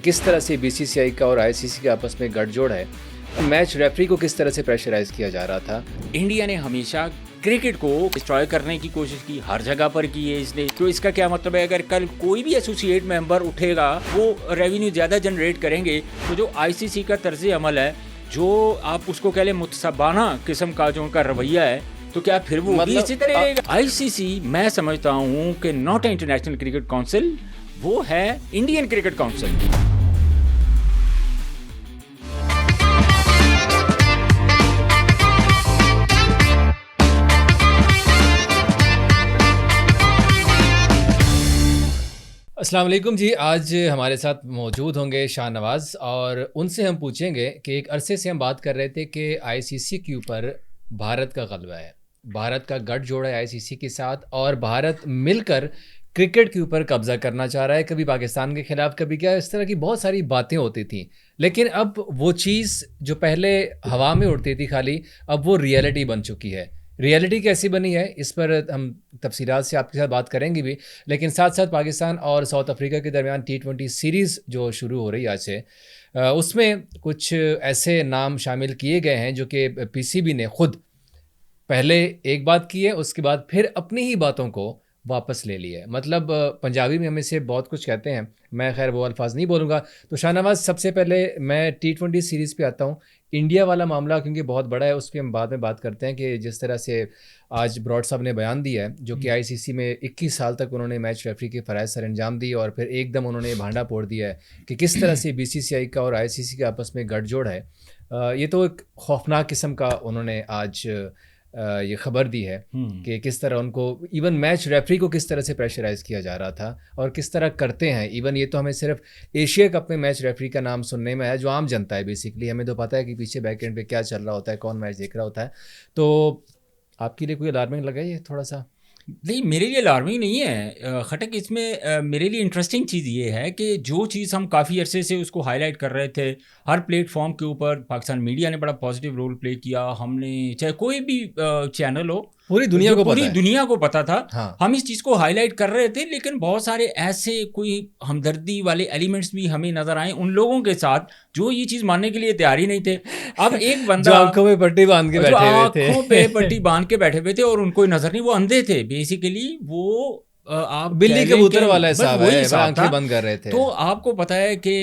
किस तरह से बीसीसीआई का और आईसीसी का आपस में गठजोड़ है, मैच रेफरी को किस तरह से प्रेशराइज किया जा रहा था। इंडिया ने हमेशा क्रिकेट को डिस्ट्रॉय करने की कोशिश की, हर जगह पर की है इसने। तो इसका क्या मतलब है, अगर कल कोई भी एसोसिएट मेंबर उठेगा वो रेवेन्यू ज़्यादा जनरेट करेंगे, तो जो आईसीसी का तर्ज अमल है, जो आप उसको कह लें मुतसबाना किस्म का जो उनका रवैया है, तो क्या फिर वो भी इसी तरह रहेगा। आईसीसी मैं समझता हूँ कि नॉट इंटरनेशनल क्रिकेट काउंसिल, वो है इंडियन क्रिकेट काउंसिल। अस्सलाम वालेकुम जी। आज हमारे साथ मौजूद होंगे शाह नवाज़ और उनसे हम पूछेंगे कि एक अरसे से हम बात कर रहे थे कि आईसीसी के ऊपर भारत का गलबा है, भारत का गठजोड़ है आईसीसी के साथ और भारत मिलकर क्रिकेट के ऊपर कब्जा करना चाह रहा है। कभी पाकिस्तान के खिलाफ, कभी क्या, इस तरह की बहुत सारी बातें होती थी। लेकिन अब वो चीज़ जो पहले हवा में उड़ती थी खाली, अब वो रियलिटी बन चुकी है। रियलिटी कैसी बनी है, इस पर हम तफसीलात से आपके साथ बात करेंगे भी। लेकिन साथ साथ पाकिस्तान और साउथ अफ्रीका के दरमियान T20 सीरीज़ जो शुरू हो रही है आज से, उसमें कुछ ऐसे नाम शामिल किए गए हैं जो कि पीसीबी ने खुद पहले एक बात की है, उसके बाद फिर अपनी ही बातों को वापस ले लिया है। मतलब पंजाबी में हम इसे बहुत कुछ कहते हैं, मैं खैर वो अल्फाज नहीं बोलूँगा। तो शाहनवाज़, सबसे पहले मैं T20 सीरीज़ पे आता हूँ। इंडिया वाला मामला क्योंकि बहुत बड़ा है, उस पर हम बाद में बात करते हैं कि जिस तरह से आज ब्रॉड साहब ने बयान दिया है, जो कि आईसीसी में 21 साल तक उन्होंने मैच रेफरी के फ़राइज़ सर अंजाम दिए और फिर एकदम उन्होंने भांडा फोड़ दिया है कि किस तरह से बीसीसीआई का और आईसीसी के आपस में गठजोड़ है। ये तो एक खौफनाक किस्म का उन्होंने आज ये खबर दी है कि किस तरह उनको इवन मैच रेफरी को किस तरह से प्रेशराइज किया जा रहा था और किस तरह करते हैं। इवन ये तो हमें सिर्फ एशिया कप में मैच रेफरी का नाम सुनने में आया, जो आम जनता है बेसिकली, हमें तो पता है कि पीछे बैक एंड पे क्या चल रहा होता है, कौन मैच देख रहा होता है। तो आपके लिए कोई अलार्मिंग लगा ये थोड़ा सा? नहीं, मेरे लिए अलार्मिंग नहीं है खटक। इसमें मेरे लिए इंटरेस्टिंग चीज़ ये है कि जो चीज़ हम काफ़ी अरसे से उसको हाईलाइट कर रहे थे, हर प्लेटफॉर्म के ऊपर पाकिस्तान मीडिया ने बड़ा पॉजिटिव रोल प्ले किया। हमने, चाहे कोई भी चैनल हो, पूरी दुनिया को पता था। हाँ। हम इस चीज़ को हाईलाइट कर रहे थे, लेकिन बहुत सारे ऐसे कोई हमदर्दी वाले एलिमेंट्स भी हमें नज़र आए उन लोगों के साथ जो ये चीज़ मानने के लिए तैयार ही नहीं थे। अब एक बंदा आंखों में पट्टी बांध के बैठे हुए थे, आंखों पे पट्टी बांध के बैठे हुए थे और उनको नज़र नहीं, वो अंधे थे बेसिकली। वो आप बिल्ली कबूतर वाला हिसाब है, आंखें बंद कर रहे थे। तो आपको पता है कि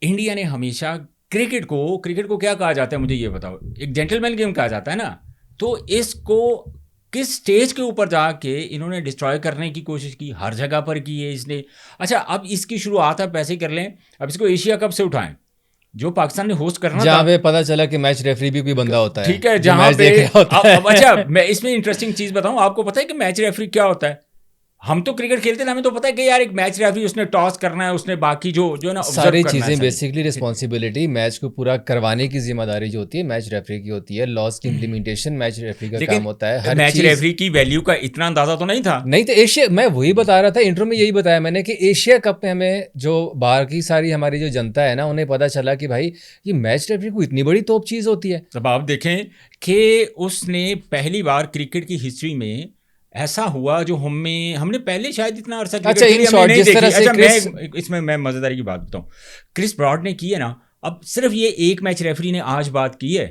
इंडिया ने हमेशा क्रिकेट को क्या कहा जाता है, मुझे ये बताओ। एक जेंटलमैन गेम कहा जाता है ना, तो इसको किस स्टेज के ऊपर जाके इन्होंने डिस्ट्रॉय करने की कोशिश की, हर जगह पर की है इसने। अच्छा, अब इसकी शुरुआत आप ऐसे कर लें, अब इसको एशिया कप से उठाएं जो पाकिस्तान ने होस्ट करना था, जहाँ पे पता चला कि मैच रेफरी भी कोई बंदा होता है, ठीक है, जहाँ पे अच्छा, मैं इसमें इंटरेस्टिंग चीज़ बताऊँ आपको। पता है कि मैच रेफरी क्या होता है? हम तो क्रिकेट खेलते हैं, हमें तो पता है कि यार एक मैच रेफरी, उसने टॉस करना है, उसने बाकी जो है ना सारी चीज़ें, बेसिकली रिस्पॉन्सिबिलिटी मैच को पूरा करवाने की जिम्मेदारी जो होती है मैच रेफरी की होती है। लॉस की इम्प्लीमेंटेशन मैच रेफरी का काम होता है। हर मैच रेफरी की वैल्यू का इतना अंदाजा तो नहीं था। नहीं तो एशिया, मैं वही बता रहा था, इंट्रो में यही बताया मैंने कि एशिया कप में हमें जो बाहर की सारी हमारी जो जनता है ना, उन्हें पता चला कि भाई ये मैच रेफरी को इतनी बड़ी तोप चीज़ होती है। तब आप देखें कि उसने पहली बार क्रिकेट की हिस्ट्री में ऐसा हुआ जो हमने पहले शायद इतना अरसा अच्छा, इन शॉर्ट जिस तरह से इसमें मैं मजेदारी की बात बताऊं, क्रिस ब्रॉड ने की है ना, अब सिर्फ ये एक मैच रेफरी ने आज बात की है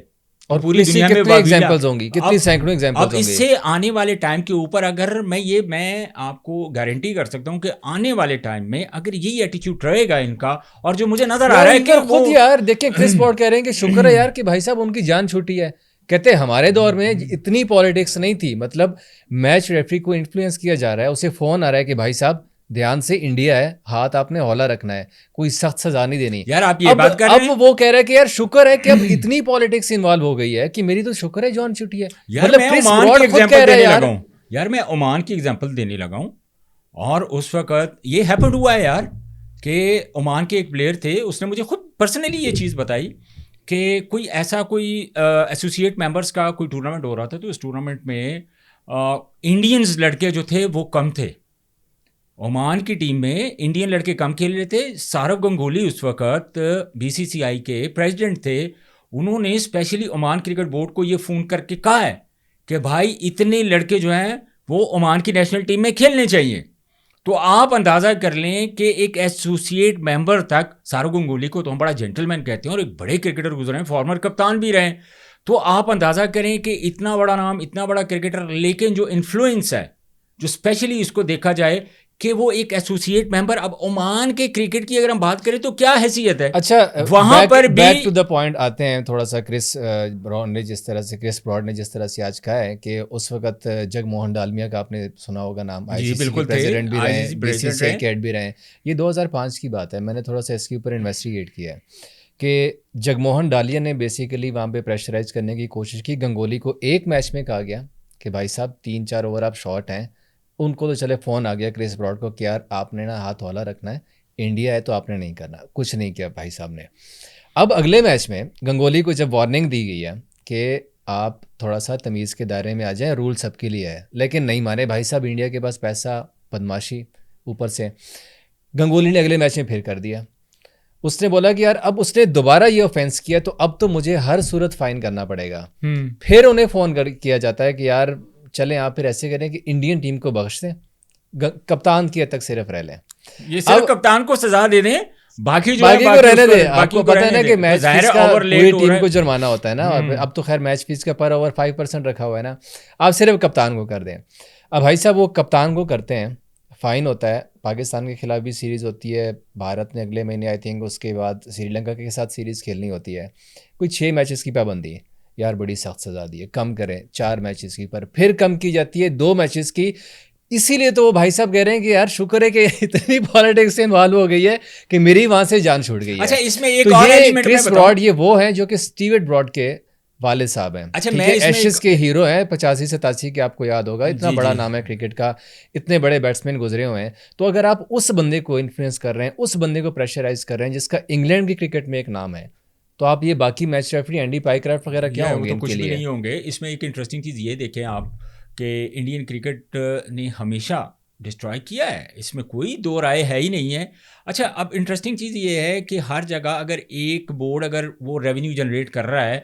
और पूरी दुनिया में एग्जांपल्स होंगी, कितनी सैकड़ों एग्जांपल्स होंगे। अब इससे आने वाले टाइम के ऊपर अगर मैं आपको गारंटी कर सकता हूं कि आने वाले टाइम में अगर यही एटीट्यूड रहेगा इनका, और जो मुझे नजर आ रहा है कि खुद यार देखिए, क्रिस ब्रॉड कह रहे हैं कि शुक्र है यार कि भाई साहब उनकी जान छूटी है। कहते हमारे दौर में इतनी पॉलिटिक्स नहीं थी, मतलब मैच रेफरी को इन्फ्लुएंस किया जा रहा है, उसे फ़ोन आ रहा है कि भाई साहब ध्यान से, इंडिया है, हाथ आपने हौला रखना है, कोई सख्त सजा नहीं देनी। यार आप ये बात कर रहे हैं, अब वो कह रहा है कि यार शुक्र है कि अब इतनी पॉलिटिक्स इन्वॉल्व हो गई है कि मेरी तो शुक्र है जान छुट्टी है। मतलब यार मैं ओमान की एग्जांपल देने लगा हूं, और उस वक्त ये हैपन हुआ है यार कि ओमान के एक प्लेयर थे, उसने मुझे खुद पर्सनली ये चीज़ बताई कि कोई एसोसिएट मेंबर्स का कोई टूर्नामेंट हो रहा था, तो इस टूर्नामेंट में इंडियंस लड़के जो थे वो कम थे। ओमान की टीम में इंडियन लड़के कम खेल रहे थे। सौरव गंगोली उस वक्त बीसीसीआई के प्रेसिडेंट थे। उन्होंने स्पेशली ओमान क्रिकेट बोर्ड को ये फ़ोन करके कहा है कि भाई इतने लड़के जो हैं वो ओमान की नेशनल टीम में खेलने चाहिए। तो आप अंदाजा कर लें कि एक एसोसिएट मेंबर तक, सौरव गंगुली को तो हम बड़ा जेंटलमैन कहते हैं और एक बड़े क्रिकेटर गुजरे हैं, फॉर्मर कप्तान भी रहे, तो आप अंदाजा करें कि इतना बड़ा नाम, इतना बड़ा क्रिकेटर, लेकिन जो इन्फ्लुएंस है, जो स्पेशली इसको देखा जाए कि वो एक एसोसिएट मेंबर, अब ओमान के क्रिकेट की अगर हम बात करें तो क्या हैसियत है। अच्छा, वहां पर भी बैक टू द पॉइंट आते हैं थोड़ा सा। क्रिस ब्रॉड ने जिस तरह से आज कहा है कि उस वक्त जगमोहन डालमिया का आपने सुना होगा नाम, आईसीसी के प्रेसिडेंट भी रहे, बीसीसीआई के हेड भी रहे। ये 2005 की बात है। मैंने थोड़ा सा इसके ऊपर इन्वेस्टिगेट किया है कि जगमोहन डालिया ने बेसिकली वहाँ पे प्रेशराइज करने की कोशिश की। गंगोली को एक मैच में कहा गया कि भाई साहब 3-4 ओवर आप शॉर्ट हैं। उनको तो चले फ़ोन आ गया क्रिस ब्रॉड को कि यार आपने ना हाथ हौला रखना है, इंडिया है तो आपने नहीं करना। कुछ नहीं किया भाई साहब ने। अब अगले मैच में गंगोली को जब वार्निंग दी गई है कि आप थोड़ा सा तमीज़ के दायरे में आ जाएं, रूल सबके लिए है, लेकिन नहीं माने भाई साहब। इंडिया के पास पैसा, बदमाशी ऊपर से। गंगोली ने अगले मैच में फिर कर दिया। उसने बोला कि यार अब उसने दोबारा ये ऑफेंस किया तो अब तो मुझे हर सूरत फ़ाइन करना पड़ेगा। फिर उन्हें फ़ोन किया जाता है कि यार चलें आप फिर ऐसे करें कि इंडियन टीम को बख्श दें, कप्तान की हद तक सिर्फ रह लें। ये सिर्फ कप्तान को सजा दे दें, बाकी को रहने दें। आपको पता है ना कि मैच फीस का पूरी टीम को जुर्माना होता है ना, और अब तो खैर मैच फीस का पर ओवर 5% रखा हुआ है ना, आप सिर्फ कप्तान को कर दें। अब भाई साहब वो कप्तान को करते हैं, फ़ाइन होता है। पाकिस्तान के खिलाफ भी सीरीज़ होती है, भारत ने अगले महीने आई थिंक, उसके बाद श्रीलंका के साथ सीरीज़ खेलनी होती है। कोई 6 मैचेस की पाबंदी, यार बड़ी सख्त सज़ा दी है, कम करें 4 मैचेस की, पर फिर कम की जाती है 2 मैचेस की। इसीलिए तो वो भाई साहब कह रहे हैं कि यार शुक्र है कि इतनी पॉलिटिक्स से इन्वॉल्व हो गई है कि मेरी वहाँ से जान छूट गई है। अच्छा, इसमें एक तो और ये एलिमेंट क्रिस ब्रॉड ये वो हैं जो कि स्टीवर्ट ब्रॉड के वालिद साहब हैं। अच्छा, मैं एशेस के हीरो हैं 85-87 के, आपको याद होगा, इतना बड़ा नाम है क्रिकेट का, इतने बड़े बैट्समैन गुजरे हुए हैं। तो अगर आप उस बंदे को इन्फ्लुएंस कर रहे हैं, उस बंदे को प्रेशराइज कर रहे हैं जिसका इंग्लैंड की क्रिकेट में एक नाम है, तो आप ये बाकी मैच रेफरी एंडी पाइक्राफ्ट वगैरह क्या होंगे? तो कुछ भी नहीं होंगे। इसमें एक इंटरेस्टिंग चीज़ ये देखें आप कि इंडियन क्रिकेट ने हमेशा डिस्ट्रॉय किया है, इसमें कोई दो राय है ही नहीं है। अच्छा, अब इंटरेस्टिंग चीज़ ये है कि हर जगह अगर एक बोर्ड अगर वो रेवेन्यू जनरेट कर रहा है,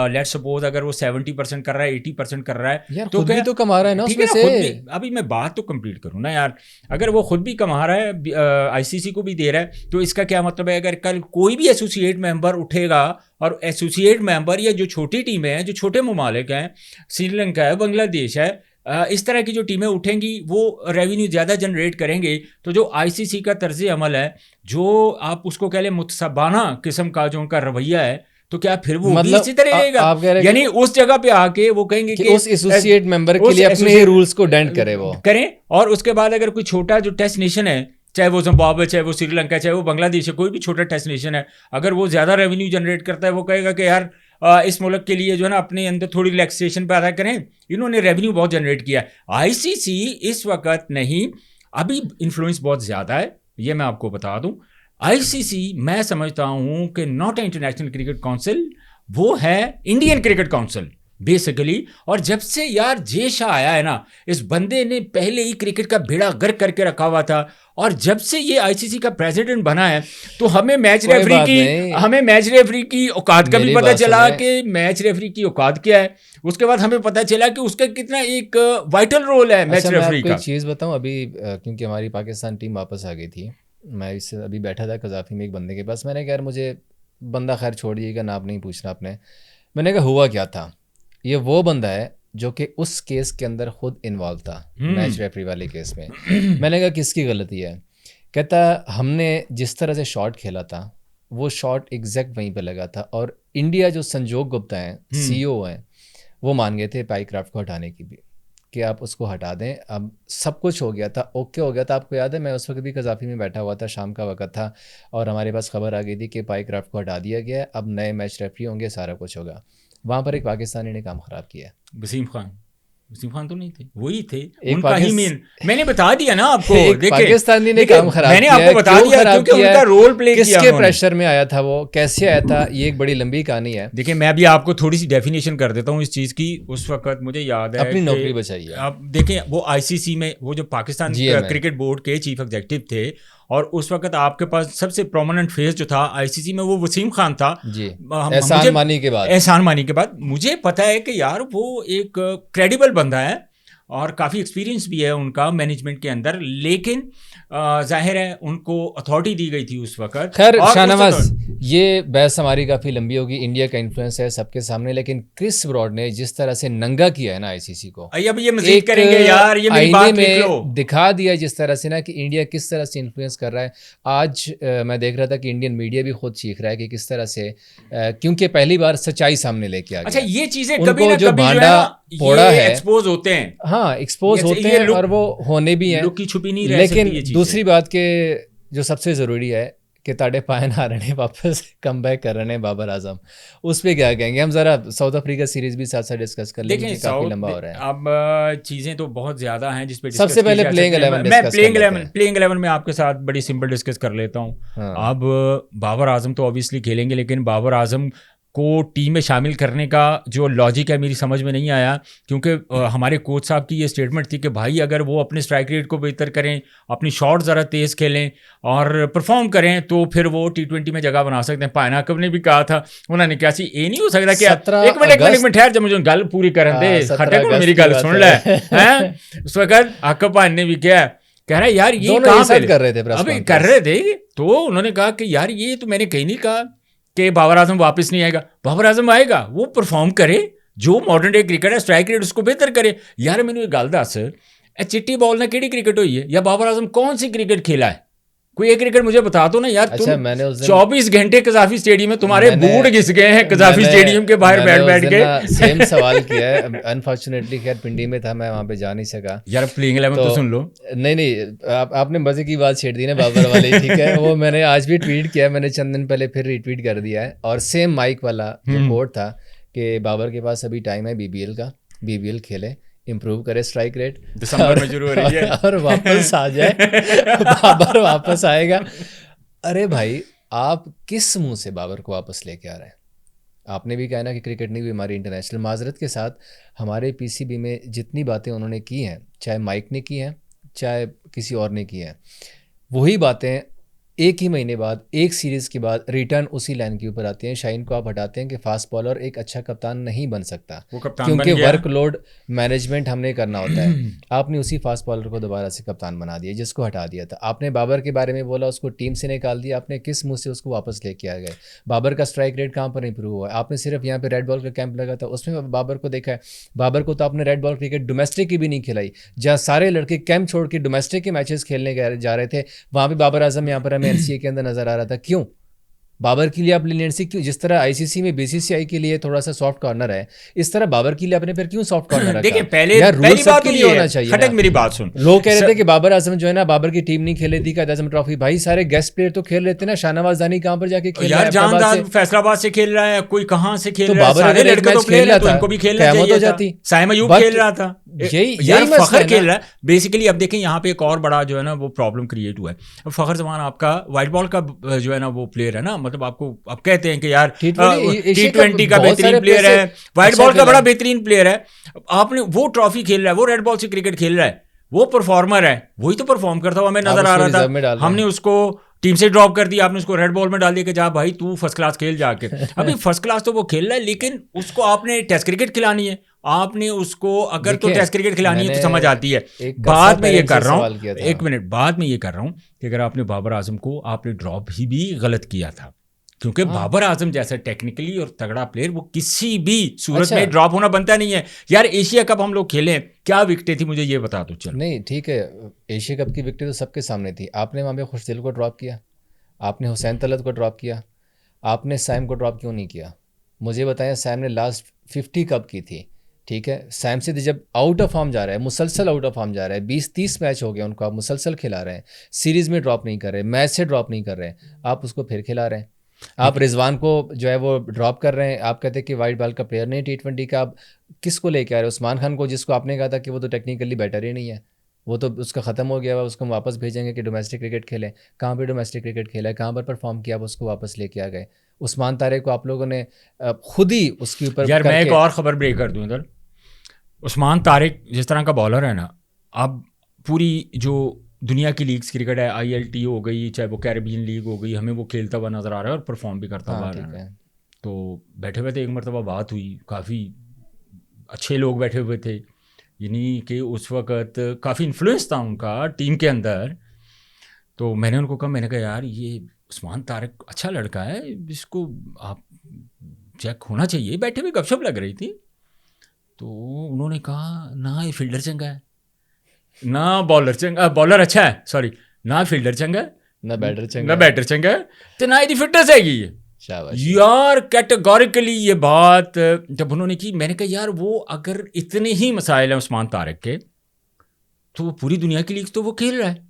लेट्स सपोज अगर वो 70% कर रहा है, 80% कर रहा है, यार तो खुद भी तो कमा रहा है ना उसमें से। अभी मैं बात तो कंप्लीट करूँ ना यार, अगर वो खुद भी कमा रहा है, आईसीसी को भी दे रहा है, तो इसका क्या मतलब है? अगर कल कोई भी एसोसिएट मेंबर उठेगा और एसोसिएट मेंबर या जो छोटी टीमें हैं, जो छोटे ममालिक हैं, श्रीलंका है, बांग्लादेश है, इस तरह की जो टीमें उठेंगी वो रेवेन्यू ज़्यादा जनरेट करेंगे। तो जो आईसीसी का तर्ज अमल है, जो आप उसको कह लें मुतसबाना किस्म का जो उनका रवैया है, तो क्या फिर वो मतलब इसी तरह रहेगा? यानी उस जगह पे आके वो कहेंगे कि उस एसोसिएट मेंबर के लिए अपने ही रूल्स को डेंट करें, वो करें। और उसके बाद अगर कोई छोटा जो टेस्ट नेशन है, चाहे वो जिम्बाब्वे, चाहे वो श्रीलंका, चाहे वो बांग्लादेश है, कोई भी छोटा टेस्ट नेशन है, अगर वो ज़्यादा रेवेन्यू जनरेट करता है, वो कहेगा कि यार इस मुल्क के लिए जो है ना अपने अंदर थोड़ी रिलैक्सेशन पैदा करें, इन्होंने रेवेन्यू बहुत जनरेट किया है। आईसीसी इस वक्त नहीं, अभी इन्फ्लुएंस बहुत ज़्यादा है, ये मैं आपको बता दूं। आईसीसी मैं समझता हूं कि नॉट इंटरनेशनल क्रिकेट काउंसिल, वो है इंडियन क्रिकेट काउंसिल बेसिकली। और जब से यार जे शाह आया है ना, इस बंदे ने पहले ही क्रिकेट का बेड़ा गर्क करके रखा हुआ था, और जब से ये आईसीसी का प्रेसिडेंट बना है तो हमें मैच रेफरी की औकात का भी पता चला कि मैच रेफरी की औकात क्या है। उसके बाद हमें पता चला कि उसका कितना एक वाइटल रोल है मैच रेफरी का। मैं चीज़ बताऊं, अभी क्योंकि हमारी पाकिस्तान टीम वापस आ गई थी, मैं इससे अभी बैठा था कज़ाफ़ी में एक बंदे के पास। मैंने कहा यार मुझे बंदा खैर छोड़िएगा, नाम नहीं पूछना आपने। मैंने कहा हुआ क्या था? ये वो बंदा है जो कि उस केस के अंदर खुद इन्वॉल्व था, मैच रेफरी वाले केस में। मैंने कहा किसकी गलती है? कहता हमने जिस तरह से शॉट खेला था वो शॉट एग्जैक्ट वहीं पे लगा था, और इंडिया जो संजोग गुप्ता हैं सीईओ हैं, वो मान गए थे पाइक्राफ्ट को हटाने की भी, कि आप उसको हटा दें। अब सब कुछ हो गया था, ओके हो गया था। आपको याद है मैं उस वक्त भी कज़ाफ़ी में बैठा हुआ था, शाम का वक्त था, और हमारे पास खबर आ गई थी कि पाइक्राफ्ट को हटा दिया गया है, अब नए मैच रेफरी होंगे, सारा कुछ होगा। वहाँ पर एक पाकिस्तानी ने काम ख़राब किया। वसीम खान तो नहीं थे, वही थे, उनका ही मैंने बता दिया ना आपको। पाकिस्तानी ने काम खराब मैंने आपको बता दिया क्योंकि उनका रोल प्ले किया, किसके प्रेशर में आया था वो, कैसे आया था, ये एक बड़ी लंबी कहानी है। देखिए मैं भी आपको थोड़ी सी डेफिनेशन कर देता हूँ इस चीज़ की। उस वक्त मुझे याद है, अपनी नौकरी बचाइए आप देखें, वो आईसीसी में वो जो पाकिस्तान क्रिकेट बोर्ड के चीफ एग्जीक्यूटिव थे, और उस वक्त आपके पास सबसे प्रोमिनेंट फेस जो था आईसीसी में वो वसीम खान था जी, एहसान मानी के बाद। मुझे पता है कि यार वो एक क्रेडिबल बंदा है, और काफ़ी एक्सपीरियंस भी है उनका मैनेजमेंट के अंदर, लेकिन जाहिर है उनको अथॉरिटी दी गई थी उस वक्त। खैर और शाहनवाज, ये बहस हमारी काफ़ी लंबी होगी, इंडिया का इन्फ्लुएंस है सबके सामने, लेकिन क्रिस ब्रॉड ने जिस तरह से नंगा किया है ना आईसीसी को, अब ये मजीद करेंगे यार, ये मेरी बात लिख लो, दिखा दिया जिस तरह से ना कि इंडिया किस तरह से इन्फ्लुएंस कर रहा है। आज मैं देख रहा था कि इंडियन मीडिया भी खुद सीख रहा है कि किस तरह से, क्योंकि पहली बार सच्चाई सामने लेके आ गया। अच्छा, ये चीजें उनको कभी ना जो कभी भांडा फोड़ा है एक्सपोज होते हैं, हाँ एक्सपोज होते हैं और वो होने भी हैं, लुकी छुपी नहीं रह लेकिन सकती ये दूसरी बात के जो सबसे ज़रूरी है कि ताड़े पायन आ रहे हैं, वापस कम बैक कर रहे हैं बाबर आजम, उस पर क्या कहेंगे हम? ज़रा साउथ अफ्रीका सीरीज भी साथ साथ डिस्कस कर लेंगे, काफ़ी लंबा हो रहा है। अब चीज़ें तो बहुत ज़्यादा हैं जिस पे सबसे पहले प्लेइंग 11 मैं प्लेइंग 11 में आपके साथ बड़ी सिंपल डिस्कस कर लेता हूँ। अब बाबर आजम तो ऑब्वियसली खेलेंगे, लेकिन बाबर आजम को टीम में शामिल करने का जो लॉजिक है मेरी समझ में नहीं आया, क्योंकि हमारे कोच साहब की ये स्टेटमेंट थी कि भाई अगर वो अपने स्ट्राइक रेट को बेहतर करें, अपनी शॉट ज़रा तेज़ खेलें और परफॉर्म करें तो फिर वो T20 में जगह बना सकते हैं। पायनाकब ने भी कहा था, उन्होंने क्या सी ये नहीं हो सकता कि एक मिनट ठहर, जब मुझे गल पूरी करन दे, खट्टे को मेरी गल सुन ले हैं। उस वक्त आकब पान ने भी क्या कह रहा है यार, ये कहाँ पे कर रहे थे, अभी कर रहे थे, तो उन्होंने कहा कि यार ये तो मैंने कहीं नहीं कहा कि बाबर आजम वापस नहीं आएगा। बाबर आजम आएगा, वो परफॉर्म करे, जो मॉडर्न डे क्रिकेट है स्ट्राइक रेट उसको बेहतर करे। यार मैंने एक गल दस, चिट्टी बॉल ने केड़ी क्रिकेट हुई है, या बाबर आजम कौन सी क्रिकेट खेला है? कोई एक क्रिकेट मुझे बता दो ना यार। अच्छा, मैंने 24 घंटे कज़ाफी स्टेडियम में तुम्हारे बूट घिस गए हैं कज़ाफी स्टेडियम के बाहर बैठ के। सेम सवाल किया है, अनफॉर्चुनेटली खैर पिंडी में था, मैं वहाँ पे जा नहीं सका यार। प्लेइंग 11 तो सुन लो। नहीं आपने मजे की बात छेड़ दी ना बाबर वाली, ठीक है, वो मैंने आज भी ट्वीट किया, मैंने चंद दिन पहले फिर रिट्वीट कर दिया है। और सेम माइक वाला जो कोट था कि बाबर के पास अभी टाइम है BBL का, BBL खेले, इम्प्रूव करे स्ट्राइक रेट, दिसंबर में शुरू हो रही है और वापस आ जाए, बाबर वापस आएगा। अरे भाई, आप किस मुंह से बाबर को वापस लेके आ रहे हैं? आपने भी कहा ना कि क्रिकेट नहीं हुई हमारी इंटरनेशनल। माजरत के साथ हमारे PCB में जितनी बातें उन्होंने की हैं, चाहे माइक ने की हैं चाहे किसी और ने की हैं, वही बातें एक ही महीने बाद, एक सीरीज़ के बाद रिटर्न उसी लाइन के ऊपर आती हैं। शाहीन को आप हटाते हैं कि फास्ट बॉलर एक अच्छा कप्तान नहीं बन सकता, क्योंकि वर्कलोड मैनेजमेंट हमने करना होता है। आपने उसी फास्ट बॉलर को दोबारा से कप्तान बना दिया जिसको हटा दिया था। आपने बाबर के बारे में बोला, उसको टीम से निकाल दिया, आपने किस मुँह से उसको वापस लेके आ गए? बाबर का स्ट्राइक रेट कहाँ पर इंप्रूव हुआ है? आपने सिर्फ यहाँ पर रेड बॉल का कैंप लगा था, उसमें बाबर को देखा है। बाबर को तो आपने रेड बॉल क्रिकेट डोमेस्टिक की भी नहीं खिलाई, जहाँ सारे लड़के कैंप छोड़ के डोमेस्टिक के मैचेस खेलने जा रहे थे, वहाँ पर बाबर आजम यहाँ पर हमें NCA के अंदर नजर आ रहा था। क्यों बाबर के लिए आप लीनियंसी क्यों? जिस तरह ICC में BCCI के लिए थोड़ा सा सॉफ्ट कॉर्नर है, इस तरह बाबर के लिए अपने फिर क्यों सॉफ्ट कॉर्नर रखा? देखिए पहली बात के लिए होना चाहिए। खटक मेरी बात सुन, लोग कह रहे थे कि बाबर आजम जो है ना, बाबर की टीम नहीं खेले थी कायद आजम ट्रॉफी। भाई सारे गेस्ट प्लेयर तो खेल रहे थे ना, शाहनवाज दानी कहां पर जाके खेल रहा है? जानदार फैसलाबाद से खेल रहा है, कोई कहां से खेल रहा है, सारे लड़के तो खेल रहा था, उनको भी खेलना चाहिए था। साइम अयूब खेल रहा था, यही फखर खेल रहा है बेसिकली। अब देखें यहाँ पे एक और बड़ा जो है ना वो प्रॉब्लम क्रिएट हुआ है। अब फखर जमान आपका वाइट बॉल का जो है ना वो प्लेयर है ना, मतलब आपको आप कहते हैं कि यार T20 का बेहतरीन प्लेयर है, व्हाइट बॉल का बड़ा बेहतरीन प्लेयर है। आपने वो ट्रॉफी खेल रहा है, वो रेड बॉल से क्रिकेट खेल रहा है, वो परफॉर्मर है, वही तो परफॉर्म करता हुआ हमें नजर आ रहा था। हमने उसको टीम से ड्रॉप कर दिया, आपने उसको रेड बॉल में डाल दिया कि जा भाई तू फर्स्ट क्लास खेल जाके। अभी फर्स्ट क्लास तो वो खेल रहा है, लेकिन उसको आपने टेस्ट क्रिकेट खिलानी है, आपने उसको अगर तो टेस्ट क्रिकेट खिलानी है तो समझ आती है। बाद में ये कर रहा हूँ, एक मिनट, बाद में ये कर रहा हूँ कि अगर आपने बाबर आजम को आपने ड्रॉप भी गलत किया था, क्योंकि बाबर आजम जैसा टेक्निकली और तगड़ा प्लेयर वो किसी भी सूरत में ड्रॉप होना बनता नहीं है। यार एशिया कप हम लोग खेलें, क्या विकेटें थी मुझे ये बता दो। चल नहीं ठीक है, एशिया कप की विकेटें तो सबके सामने थी। आपने वहाँ पे खुशदिल को ड्रॉप किया, आपने हुसैन तलत को ड्रॉप किया, आपने सैम को ड्रॉप क्यों नहीं किया? मुझे बताया, सैम ने लास्ट 50 कप की थी, ठीक है। सैम से जब आउट ऑफ फॉर्म जा रहा है, मुसलसल आउट ऑफ फॉर्म जा रहा है, 20-30 मैच हो गए उनको, आप मुसलसल खिला रहे हैं, सीरीज़ में ड्रॉप नहीं कर रहे, मैच से ड्रॉप नहीं कर रहे हैं, आप उसको फिर खिला रहे हैं। आप रिजवान को जो है वो ड्रॉप कर रहे हैं, आप कहते हैं कि वाइट बॉल का प्लेयर नहीं T20 का। आप किसको लेके आ रहे हैं? उस्मान खान को, जिसको आपने कहा था कि वो तो टेक्निकली बेटर ही नहीं है, वो तो उसका ख़त्म हो गया हुआ, उसको वापस भेजेंगे कि डोमेस्टिक क्रिकेट खेलें। कहाँ पे डोमेस्टिक क्रिकेट खेला है, कहाँ पर परफॉर्म किया, आप उसको वापस लेके आ गए। उस्मान तारे को आप लोगों ने खुद ही उसके ऊपर। यार मैं एक और ख़बर ब्रेक कर दूँ इधर, उस्मान तारिक जिस तरह का बॉलर है ना, अब पूरी जो दुनिया की लीग्स क्रिकेट है, ILT हो गई, चाहे वो कैरेबियन लीग हो गई, हमें वो खेलता हुआ नज़र आ रहा है और परफॉर्म भी करता हुआ आ रहा है। तो बैठे हुए थे, एक मरतबा बात हुई, काफ़ी अच्छे लोग बैठे हुए थे, यानी कि उस वक्त काफ़ी इन्फ्लुएंस था उनका टीम के अंदर। तो मैंने उनको कहा, मैंने कहा यार ये उस्मान तारिक अच्छा लड़का है, इसको आप चेक होना चाहिए। बैठे हुए गपशप लग रही थी, तो उन्होंने कहा ना ये फील्डर चंगा है, ना बॉलर चंगा, बॉलर अच्छा है सॉरी, ना फील्डर चंगा है, ना बैटर ना चंगा, बैटर चंगा है, तो ना इसकी फिटनेस हैगी है। शाबाश यार कैटेगोरिकली ये बात जब उन्होंने की, मैंने कहा यार वो अगर इतने ही मसाइल हैं उस्मान तारिक के, तो वो पूरी दुनिया की लीग तो वो खेल रहा है।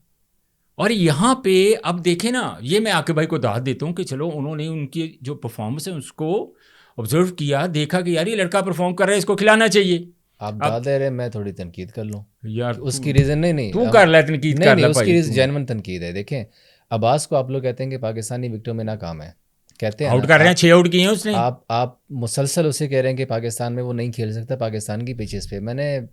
और यहाँ पे अब देखें ना, ये मैं आके भाई को दाद देता हूँ कि चलो उन्होंने उनकी जो परफॉर्मेंस है उसको ऑब्जर्व किया, देखा कि यार ये लड़का परफॉर्म कर रहा है, इसको खिलाना चाहिए। आप दाद दे रहे, मैं थोड़ी तनकीद कर लूँ यार उसकी रीज़न। नहीं तू कर ले तनकीद, कर ले उसकी भाई, रीज़न जेन्युइन तनकीद है। देखें, अब्बास को आप लोग कहते हैं कि पाकिस्तानी विकेटों में नाकाम है, कहते हैं आउट ना, कर रहे हैं, 6 आउट किए हैं उसने। आप मुसलसल उसे कह रहे हैं कि पाकिस्तान में वो नहीं खेल सकता पाकिस्तान की पिचेस पे। मैंने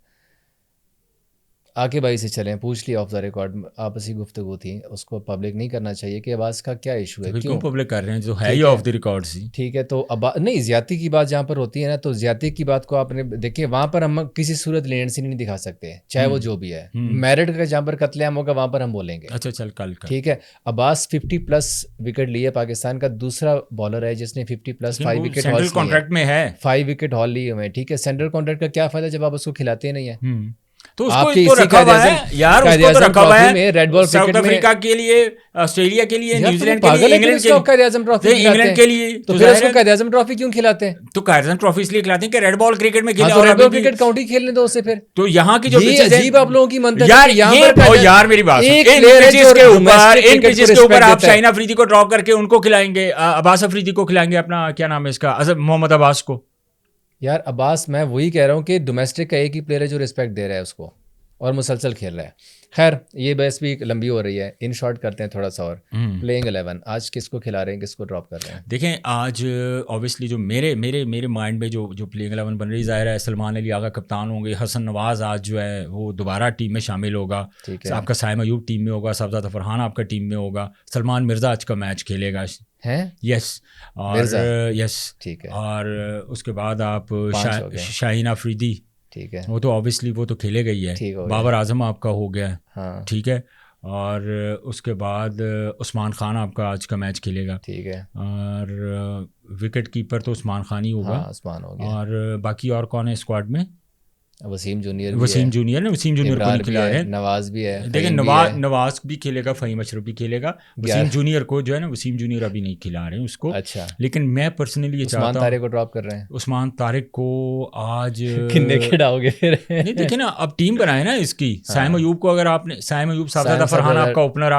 आके भाई से चलें, पूछ लिया ऑफ द रिकॉर्ड, आपसी गुफ्तगू थी, उसको पब्लिक नहीं करना चाहिए कि अब्बास का क्या इशू है, क्यों पब्लिक कर रहे हैं, जो है ठीक ही है। ऑफ द रिकॉर्ड सी। ठीक है, तो अब नहीं, ज्यादती की बात जहाँ पर होती है ना, तो ज्यादती की बात को आपने देखिए, वहाँ पर हम किसी सूरत लेनेंसी नहीं दिखा सकते, चाहे वो जो भी है। मेरिट का जहाँ पर कत्लेआम होगा वहाँ पर हम बोलेंगे। अच्छा चल कल का, ठीक है। अब्बास 50+ विकेट लिए, पाकिस्तान का दूसरा बॉलर है जिसने 50+ 5 विकेट सेंट्रल कॉन्ट्रैक्ट में है, 5 विकेट हॉल लिए हुए हैं। ठीक है, सेंट्रल कॉन्ट्रैक्ट का क्या फायदा जब आप उसको खिलाते नहीं है। तो उसको रखा हुआ है यार, उसको तो रखा हुआ है रेड बॉल साउथ अफ्रीका के लिए, ऑस्ट्रेलिया के लिए, न्यूजीलैंड के लिए, इंग्लैंड के लिए, तो फिर उसको कायद आज़म ट्रॉफी क्यों खिलाते हैं? तो कायद आज़म ट्रॉफी इसलिए खिलाते हैं कि रेड बॉल क्रिकेट में खेले, और रेड बॉल क्रिकेट काउंटी खेलने दो उसे फिर। तो यहाँ की जो अजीब आप लोगों की मनता यार, यार मेरी बात, इन पिचेस के ऊपर आप शाहीन अफरीदी को ड्रॉप करके उनको खिलाएंगे, अब्बास अफरीदी को खिलाएंगे, अपना क्या नाम है इसका, मोहम्मद अब्बास को। यार अब्बास, मैं वही कह रहा हूँ कि डोमेस्टिक का एक ही प्लेयर है जो रिस्पेक्ट दे रहा है उसको और मुसलसल खेल रहा है। खैर, ये बहस भी लंबी हो रही है, इन शॉर्ट करते हैं थोड़ा सा और। प्लेइंग 11 आज किसको खिला रहे हैं, किसको ड्रॉप कर रहे हैं? देखें, आज ऑब्वियसली जो मेरे माइंड में जो प्लेइंग 11 बन रही, ज़ाहिर है सलमान अली आगा कप्तान होंगे, हसन नवाज आज जो है वो दोबारा टीम में शामिल होगा, आपका साइम अयूब टीम में होगा, सबजादा फरहान आपका टीम में होगा, सलमान मिर्ज़ा आज का मैच खेलेगा हैं? यस, और यस ठीक है, और उसके बाद आप शाहीन अफरीदी, ठीक है, वो तो ऑब्वियसली वो तो खेलेगा ही है, बाबर आजम आपका हो गया, हाँ, ठीक है, और उसके बाद उस्मान खान आपका आज का मैच खेलेगा, ठीक है, और विकेट कीपर तो उस्मान खान ही होगा, हाँ, उस्मान हो गया, और बाकी और कौन है स्क्वाड में? वसीम जूनियर को नहीं खिला रहे, नवाज भी है, देखिए नवाज भी खेलेगा, फ़हीम अशरफ भी खेलेगा, वसीम जूनियर को जो है ना, वसीम जूनियर अभी नहीं खिला रहे हैं उसको। अच्छा, लेकिन मैं पर्सनली ये चाहता हूं, उस्मान तारिक को ड्रॉप कर रहे हैं, उस्मान तारिक को आज किन्ने खिलाओगे फिर? नहीं देखिए ना, अब टीम बनाए ना इसकी, साइम अयूब को अगर आपने, साइम अयूब, साबजादा फरहान आपका ओपनर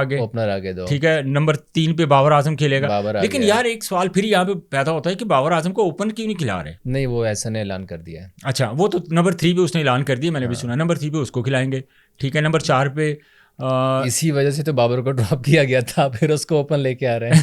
आगे दो, ठीक है, नंबर 3 पे बाबर आजम खेलेगा। लेकिन यार एक सवाल फिर यहाँ पे पैदा होता है कि बाबर आजम को ओपन क्यों नहीं खिला रहे? नहीं, वो ऐसा ने ऐलान कर दिया है। अच्छा, वो तो नंबर 3 पे उसने ऐलान कर दिया, मैंने भी सुना, नंबर 3 पे उसको खिलाएंगे, ठीक है। नंबर 4 पे इसी वजह से तो बाबर को ड्रॉप किया गया था, फिर उसको ओपन लेके आ रहे हैं।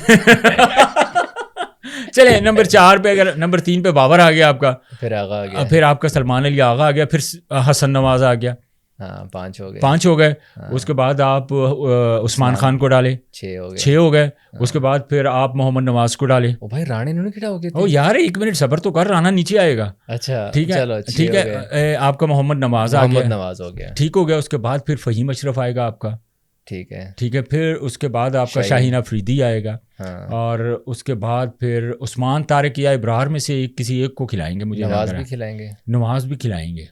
चले, नंबर 4 पे, अगर नंबर 3 पे बाबर आ गया आपका, फिर आगा आ गया, फिर आपका सलमान अली आगा आ गया, फिर हसन नवाज आ गया, हाँ, 5 हो गए। हाँ। उसके बाद आप उस्मान खान को डाले, 6 हो गए। हाँ। उसके बाद फिर आप मोहम्मद नवाज को डाले। ओ भाई, राणे ने खिला हो गया। ओ यार 1 मिनट सब्र तो कर, राणा नीचे आएगा। अच्छा, ठीक है, चलो, ठीक है, आपका मोहम्मद नवाज आ गया, नवाज हो गया, ठीक हो गया। उसके बाद फिर फ़हीम अशरफ आएगा आपका, ठीक है, ठीक है। फिर उसके बाद आपका शाहीन अफरीदी आएगा, हाँ। और उसके बाद फिर उस्मान तारिक या इब्रार में से किसी एक को खिलाएंगे, मुझे नवाज भी खिलाएंगे, नवाज भी खिलाएंगे,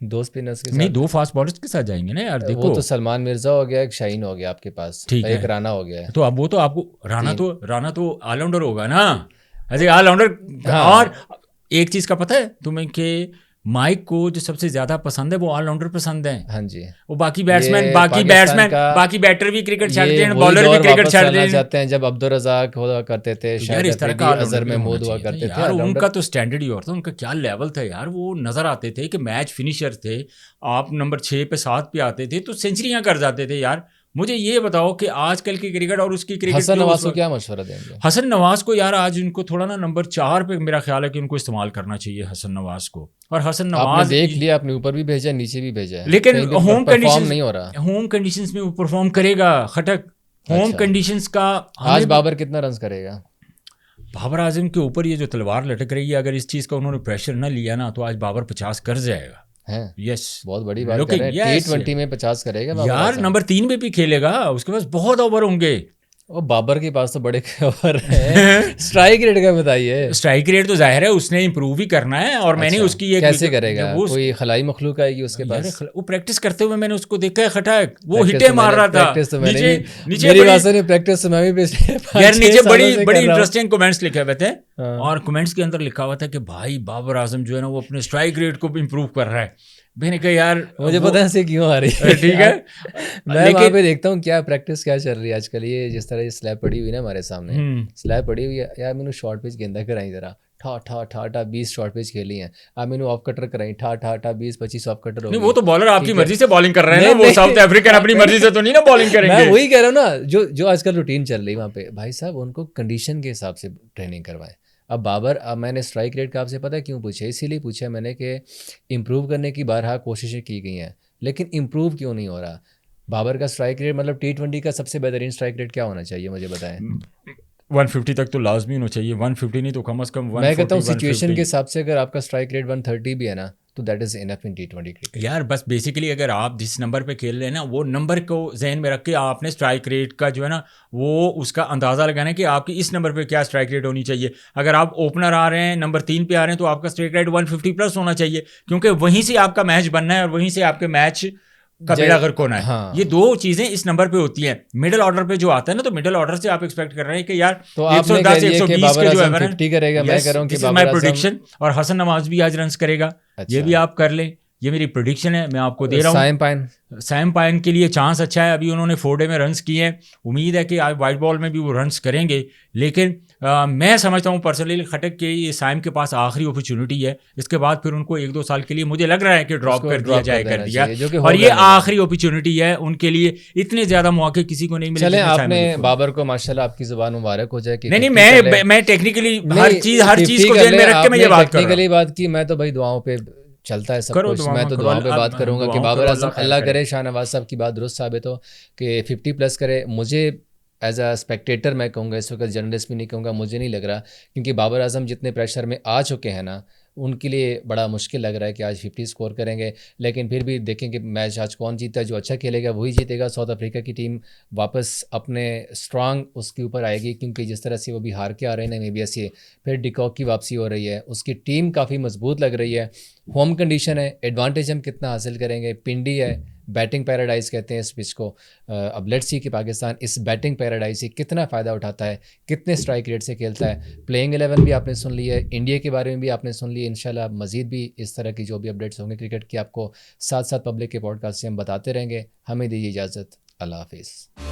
2 स्पिनर्स के साथ, नहीं 2 फास्ट बॉलर्स के साथ जाएंगे ना यार। देखो, वो तो सलमान मिर्जा हो गया, एक शाहीन हो गया आपके पास, ठीक है, एक राणा हो गया, तो अब वो तो आपको राणा तो ऑलराउंडर होगा ना, ऐसे ऑलराउंडर। हाँ। और एक चीज का पता है तुम्हें कि माइक को जो सबसे ज्यादा पसंद है वो ऑलराउंडर पसंद है। हाँ जी, वो बाकी बैटर भी क्रिकेट छाड़ते हैं, बॉलर भी क्रिकेट छाड़ते हैं। जब अब्दुल रज़ाक हुआ करते थे, शायद इस तरह का अजहर महमूद हुआ करते थे, उनका तो स्टैंडर्ड ही और था, उनका क्या लेवल था यार। वो नजर आते थे कि मैच फिनिशर थे, आप नंबर 6 पे 7 पे आते थे तो सेंचुरियां कर जाते थे यार। मुझे ये बताओ कि आजकल की क्रिकेट और उसकी क्रिकेट, हसन नवाज को क्या मशवरा देंगे? हसन नवाज को यार आज उनको थोड़ा ना नंबर 4 पे मेरा ख्याल है कि उनको इस्तेमाल करना चाहिए हसन नवाज को। और हसन नवाज देख लिया, अपने ऊपर भी भेजा, नीचे भी भेजा है, लेकिन होम कंडीशंस नहीं हो रहा, होम कंडीशंस में वो परफॉर्म करेगा खटक। होम कंडीशंस का आज बाबर कितना रन करेगा? बाबर आजम के ऊपर ये जो तलवार लटक रही है, अगर इस चीज़ का उन्होंने प्रेशर ना लिया ना तो आज बाबर 50 कर जाएगा हैं। यस, बहुत बड़ी बात कर लुकिंग, रहे हैं। T20 में 50 करेगा बाबर यार आजम। नंबर 3 पे भी खेलेगा, उसके पास बहुत ओवर होंगे। और बाबर के पास तो बड़े ओवर हैं। स्ट्राइक रेट का बताइए। स्ट्राइक रेट तो जाहिर है उसने इंप्रूव ही करना है, और मैंने अच्छा, उसकी एक कैसे करेगा? वो कोई खलाई मखलूक आएगी उसके यार पास? वो प्रैक्टिस करते हुए मैंने उसको देखा है खटाक, वो प्रैक्टिस हिटे तो मार मैंने रहा था प्रैक्टिस तो मैंने नीचे भी, नीचे मेरी बड़ी, बात सुनिए, प्रैक्टिस तो मैं भी पिछले यार 5-6 नीचे सालों बड़ी से बड़ी कर रहा हूँ। इंटरेस्टिंग कमेंट्स लिखे हुए थे, हाँ। और कमेंट्स के अंदर लिखा हुआ था कि भाई बाबर आजम जो है ना वो अपने स्ट्राइक रेट को इंप्रूव कर रहा है। मैंने कहा यार मुझे वो पता है ऐसे क्यों आ रही है। ठीक है, मैं वहाँ लेकिन पे देखता हूँ क्या प्रैक्टिस क्या चल रही है आजकल। ये जिस तरह ये स्लैब पड़ी हुई है ना हमारे सामने, स्लैब पड़ी हुई है यार, मैंने शॉर्ट पिच गेंदा कराई जरा, ठा ठा ठा ठा 20 शॉर्ट पिच खेली हैं। अब मैंने ऑफ कटर कराई, ठा ठा ठा 20-25 ऑफ कटर हो नहीं, गई। वो तो बॉलर आपकी ठीक है। मर्जी से बॉलिंग कर रहे हैं नहीं, ना, वो नहीं, साउथ अफ्रीकन अपनी मर्जी से तो नहीं ना बॉलिंग मैं करेंगे। वही कह रहा हूँ ना, जो आजकल रूटीन चल रही है वहाँ पे, भाई साहब उनको कंडीशन के हिसाब से ट्रेनिंग करवाएं। अब मैंने स्ट्राइक रेट का आपसे पता है क्यों पूछा? इसीलिए पूछा मैंने कि इम्प्रूव करने की बारहा कोशिशें की गई हैं, लेकिन इम्प्रूव क्यों नहीं हो रहा? बाबर का स्ट्राइक रेट, मतलब T20 का सबसे बेहतरीन स्ट्राइक रेट क्या होना चाहिए, मुझे बताएं। 150 तक तो लाजमी होना चाहिए, 150 नहीं तो कम से कम मैं कहता हूँ 140 सिचुएशन के 150। हिसाब से अगर आपका स्ट्राइक रेट 130 भी है ना, तो that is enough in T20 cricket. यार बस बेसिकली अगर आप जिस नंबर पे खेल रहे हैं ना, वो नंबर को जहन में रख के आपने स्ट्राइक रेट का जो है ना वो उसका अंदाज़ा लगाना है कि आपकी इस नंबर पे क्या स्ट्राइक रेट होनी चाहिए। अगर आप ओपनर आ रहे हैं, नंबर 3 पे आ रहे हैं, तो आपका स्ट्राइक रेट 150 प्लस होना चाहिए, क्योंकि वहीं से आपका मैच बनना है और वहीं से आपके मैच का बेड़ा गर्क होना है। हाँ, ये दो चीजें इस नंबर पे होती हैं। मिडिल ऑर्डर पे जो आता है ना, तो मिडिल ऑर्डर से आप एक्सपेक्ट कर रहे हैं कि यार तो आपने कह 110 दिया कि 120 बाबर के जो आजम है 50 करेगा, मैं कह रहा हूँ कि this is Babar my Azam. Prediction. और हसन नवाज भी आज रन्स करेगा, ये भी अच्छा, आप कर लें, ये मेरी प्रेडिक्शन है, मैं आपको दे रहा हूँ। साइम पाइन, सैम पाइन के लिए चांस अच्छा है, अभी उन्होंने 4 डे में रन्स किए हैं, उम्मीद है कि आज वाइट बॉल में भी वो रन्स करेंगे। लेकिन मैं समझता हूँ पर्सनली खटक के ये सैम के पास आखिरी अपॉर्चुनिटी है, इसके बाद फिर उनको 1-2 साल के लिए मुझे लग रहा है कि ड्रॉप कर दिया जाए, कर दिया, जो कि और होगा ये नहीं। आखिरी अपॉर्चुनिटी है उनके लिए, इतने ज्यादा मौके किसी को नहीं मिले। चलें, जितने आपने सैम को। बाबर को माशाल्लाह आपकी जुबान मुबारक हो जाए कि नहीं 50 कर ले। मैं टेक्निकली हर नहीं, चीज 50 को कर जेल ले, में रख के मैं ये आपने बात कर रहा हूँ। टेक्निकली बात की, मैं तो भाई दुआओं पे चलता है सब करो कुछ। दुआ मैं में तो करो, दुआओं पे बात करूंगा कि दुआओं बाबर करो, आजम, खैर अल्लाह करे। करे शाहनवाज साहब की बात दुरुस्त साबित हो कि 50 प्लस करे। मुझे एज अ स्पेक्टेटर मैं कहूँगा, इस वक्त जर्नलिस्ट भी नहीं कहूँगा, मुझे नहीं लग रहा, क्योंकि बाबर आजम जितने प्रेशर में आ चुके हैं ना, उनके लिए बड़ा मुश्किल लग रहा है कि आज 50 स्कोर करेंगे। लेकिन फिर भी देखेंगे मैच आज कौन जीता है, जो अच्छा खेलेगा वही जीतेगा। साउथ अफ्रीका की टीम वापस अपने स्ट्रांग उसके ऊपर आएगी, क्योंकि जिस तरह से वो भी हार के आ रहे हैं नामीबिया से, फिर डिकॉक की वापसी हो रही है, उसकी टीम काफ़ी मजबूत लग रही है, होम कंडीशन है, एडवांटेज हम कितना हासिल करेंगे। पिंडी है, बैटिंग पैराडाइज कहते हैं इस पिच को। अब लेट्स सी कि पाकिस्तान इस बैटिंग पैराडाइज से कितना फ़ायदा उठाता है, कितने स्ट्राइक रेट से खेलता है। प्लेइंग 11 भी आपने सुन ली है, इंडिया के बारे में भी आपने सुन ली है। इंशाल्लाह मज़ीद भी इस तरह की जो भी अपडेट्स होंगे क्रिकेट की, आपको साथ साथ पब्लिक के पॉडकास्ट से हम बताते रहेंगे। हमें दीजिए इजाज़त, अल्लाह हाफिज़।